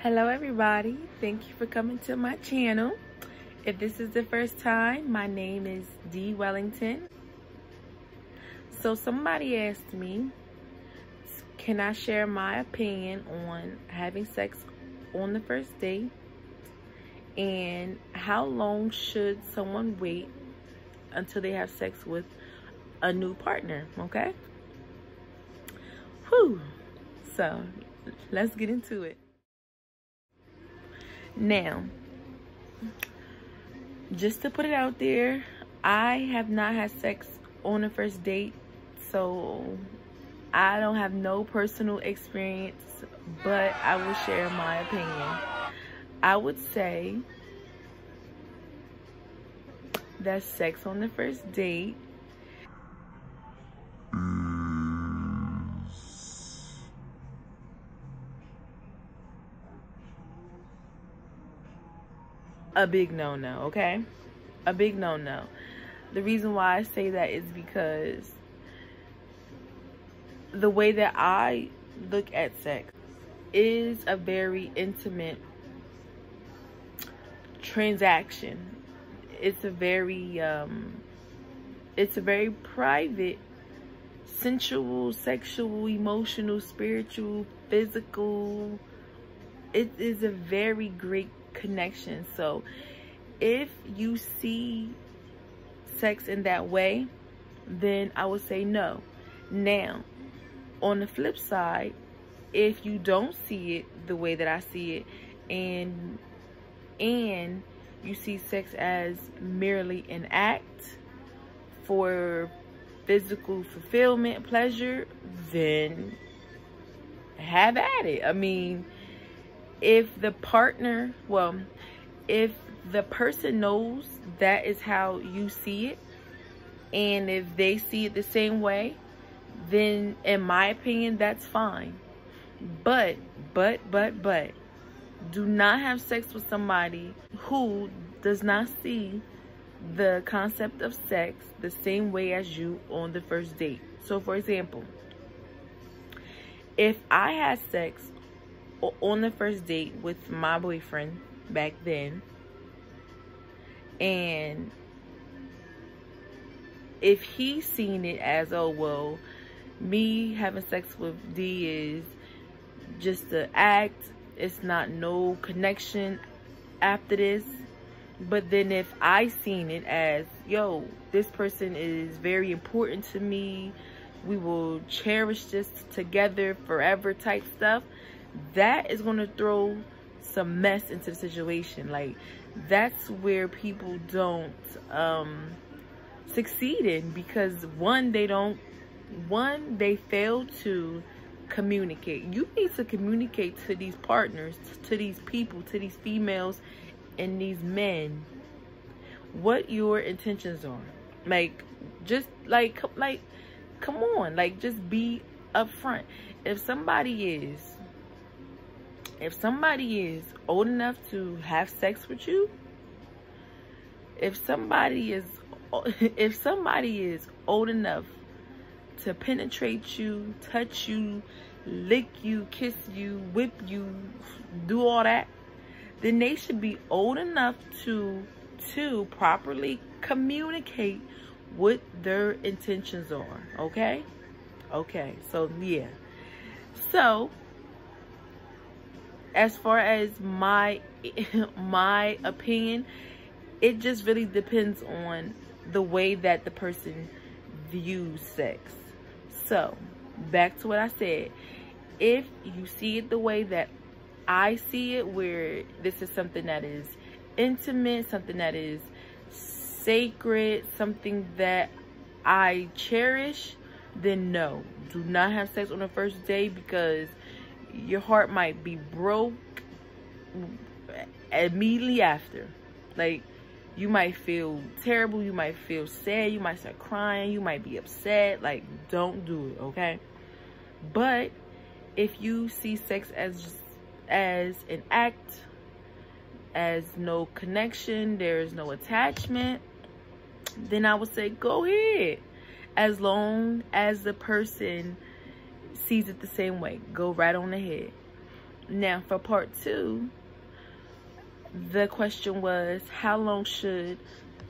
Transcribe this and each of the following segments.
Hello everybody, thank you for coming to my channel. If this is the first time, my name is Dee Wellington. So somebody asked me, can I share my opinion on having sex on the first date? And how long should someone wait until they have sex with a new partner, okay? Whew. So let's get into it. Now, just to put it out there, I have not had sex on the first date, so I don't have no personal experience, but I will share my opinion. I would say that sex on the first date a big no-no, okay? A big no-no. The reason why I say that is because the way that I look at sex is a very intimate transaction. It's a very private, sensual, sexual, emotional, spiritual, physical. It is a very great connection. So if you see sex in that way, then I would say no. Now, on the flip side, if you don't see it the way that I see it, and you see sex as merely an act for physical fulfillment, pleasure, then have at it. I mean, if the partner, if the person knows that is how you see it, and if they see it the same way, then in my opinion, that's fine. But, do not have sex with somebody who does not see the concept of sex the same way as you on the first date. So for example, if I had sex on the first date with my boyfriend back then, and if he's seen it as, oh well, me having sex with D is just an act, it's not no connection after this. But then if I seen it as, yo, this person is very important to me, we will cherish this together forever type stuff, that is going to throw some mess into the situation. Like, that's where people don't succeed in, because one, they fail to communicate. You need to communicate to these partners, to these people, to these females and these men, what your intentions are. Like, just come on, like, just be upfront. If somebody is old enough to have sex with you, if somebody is old enough to penetrate you, touch you, lick you, kiss you, whip you, do all that, then they should be old enough to properly communicate what their intentions are. Okay, so yeah. So as far as my opinion, it just really depends on the way that the person views sex. So back to what I said, if you see it the way that I see it, where this is something that is intimate, something that is sacred, something that I cherish, then no, do not have sex on the first day, because your heart might be broke immediately after. Like, you might feel terrible, you might feel sad, you might start crying, you might be upset. Like, don't do it, okay? But if you see sex as an act, as no connection, there's no attachment, then I would say go ahead. As long as the person sees it the same way, go right on ahead. Now for part 2, the question was, how long should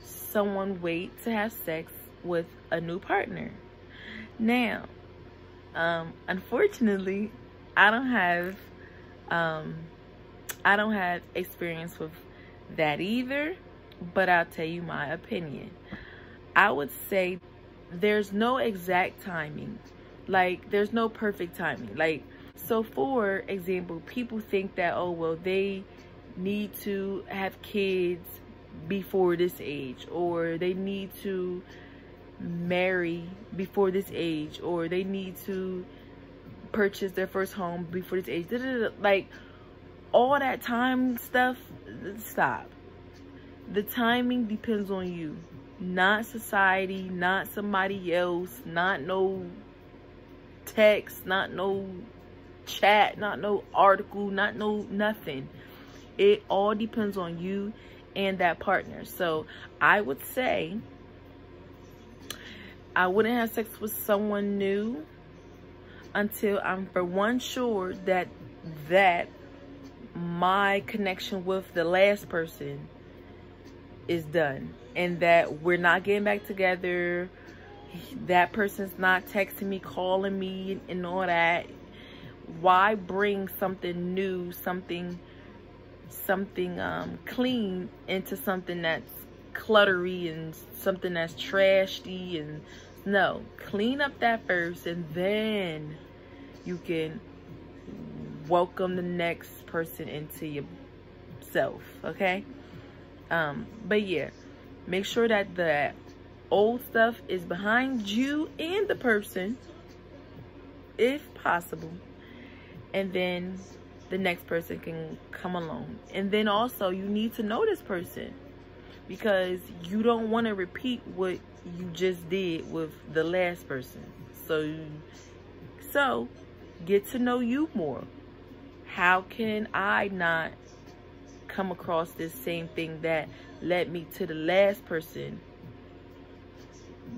someone wait to have sex with a new partner? Now, unfortunately, I don't have experience with that either, but I'll tell you my opinion. I would say there's no exact timing. Like, there's no perfect timing. Like, so for example, people think that, oh, well, they need to have kids before this age, or they need to marry before this age, or they need to purchase their first home before this age. Like, all that time stuff, stop. The timing depends on you, not society, not somebody else, not no text, not no chat, not no article, not no nothing. It all depends on you and that partner. So I would say I wouldn't have sex with someone new until I'm, for one, sure that my connection with the last person is done, and that we're not getting back together. That person's not texting me, calling me, and all that. Why bring something new, something clean into something that's cluttery and something that's trashy? And no, clean up that first, and then you can welcome the next person into yourself, okay? But yeah, make sure that the old stuff is behind you and the person, if possible, and then the next person can come along. And then also, you need to know this person, because you don't want to repeat what you just did with the last person. So get to know you more. How can I not come across this same thing that led me to the last person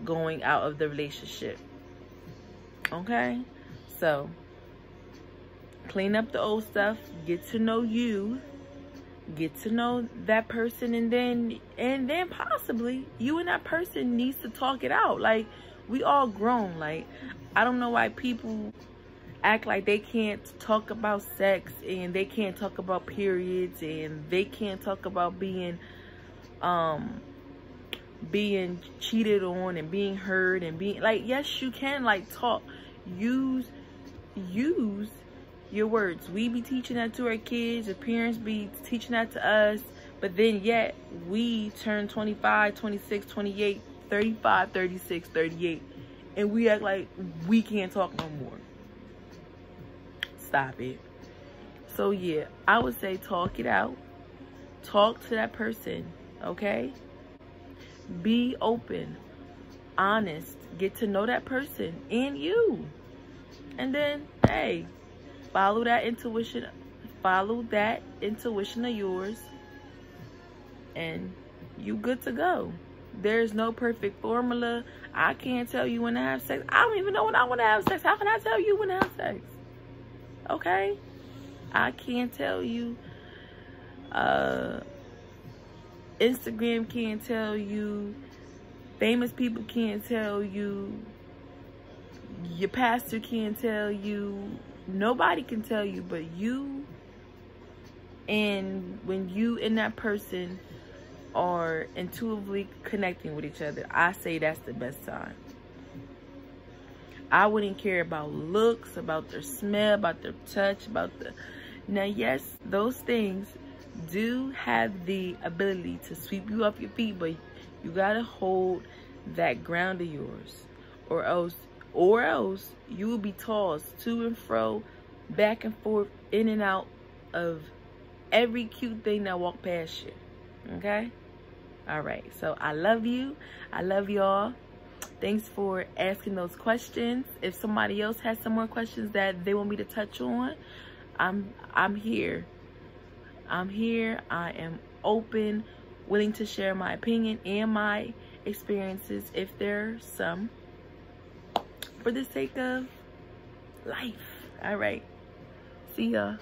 going out of the relationship? Okay? So clean up the old stuff, get to know you, get to know that person, and then possibly you and that person needs to talk it out. Like, we all grown. Like, I don't know why people act like they can't talk about sex, and they can't talk about periods, and they can't talk about being cheated on and being hurt and being like, yes, you can, like, talk, use your words. We be teaching that to our kids, the parents be teaching that to us, but then yet we turn 25, 26, 28, 35, 36, 38, and we act like we can't talk no more. Stop it. So yeah, I would say talk it out. Talk to that person, okay? Be open, honest, get to know that person and you. And then, hey, follow that intuition of yours, and you good to go. There's no perfect formula. I can't tell you when to have sex. I don't even know when I want to have sex. How can I tell you when to have sex? Okay? I can't tell you. Instagram can't tell you. Famous people can't tell you. Your pastor can't tell you. Nobody can tell you but you. And when you and that person are intuitively connecting with each other, I say that's the best time. I wouldn't care about looks, about their smell, about their touch, now, yes, those things do have the ability to sweep you off your feet, but you gotta hold that ground of yours, or else you will be tossed to and fro, back and forth, in and out of every cute thing that walk past you. Okay? All right. So I love you. I love y'all. Thanks for asking those questions. If somebody else has some more questions that they want me to touch on, I'm here. I'm here. I am open, willing to share my opinion and my experiences, if there's some, for the sake of life. All right. See ya.